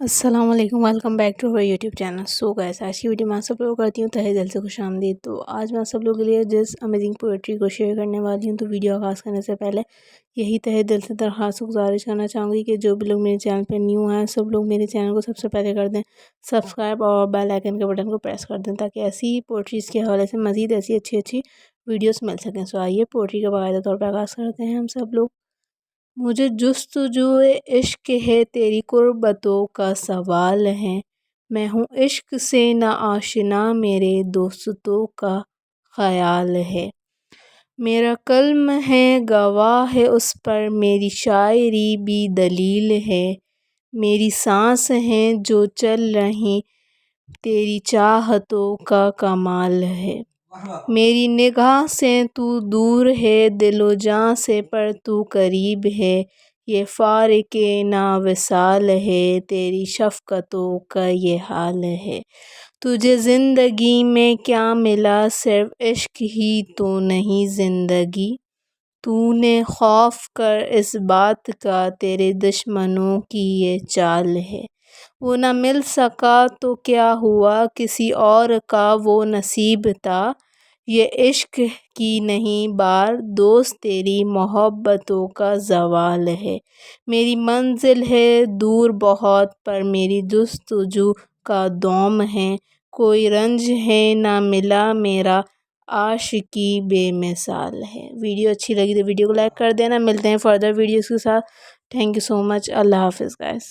السلام علیکم، welcome back to our YouTube channel. So guys, آج کی ویڈیو میں آپ سب لوگ کرتی ہوں تہہ دل سے خوش آمدید۔ تو آج میں آپ سب لوگوں کے لیے جس امیزنگ پوئٹری کو شیئر کرنے والی ہوں، تو ویڈیو آغاز کرنے سے پہلے یہی تہہ دل سے درخواست گزارش کرنا چاہوں گی کہ جو بھی لوگ میرے چینل پہ نیو ہیں، سب لوگ میرے چینل کو سب سے پہلے کر دیں سبسکرائب، اور بیل آئیکن کے بٹن کو پریس کر دیں تاکہ ایسی پوئٹریز کے حوالے سے مزید ایسی اچھی ویڈیوز مل سکیں۔ سو آئیے پوئٹری کا باقاعدہ طور پہ آغاز کرتے ہیں ہم سب لوگ۔ مجھے جستجوئے عشق ہے، تیری قربتوں کا سوال ہے، میں ہوں عشق سے نہ آشنا، میرے دوستوں کا خیال ہے۔ میرا قلم ہے گواہ ہے اس پر، میری شاعری بھی دلیل ہے، میری سانس ہیں جو چل رہیں، تیری چاہتوں کا کمال ہے۔ میری نگاہ سے تو دور ہے، دل و جاں سے پر تو قریب ہے، یہ فارق نا وصال ہے، تیری شفقتوں کا یہ حال ہے۔ تجھے زندگی میں کیا ملا، صرف عشق ہی تو نہیں زندگی، تو نے خوف کر اس بات کا، تیرے دشمنوں کی یہ چال ہے۔ وہ نہ مل سکا تو کیا ہوا، کسی اور کا وہ نصیب تھا، یہ عشق کی نہیں بار، دوست تیری محبتوں کا زوال ہے۔ میری منزل ہے دور بہت، پر میری جستجو کا دوم ہے، کوئی رنج ہے نہ ملا میرا، عاشقی بے مثال ہے۔ ویڈیو اچھی لگی تو ویڈیو کو لائک کر دینا۔ ملتے ہیں فردر ویڈیوز کے ساتھ۔ تھینک یو سو مچ۔ اللہ حافظ گائس۔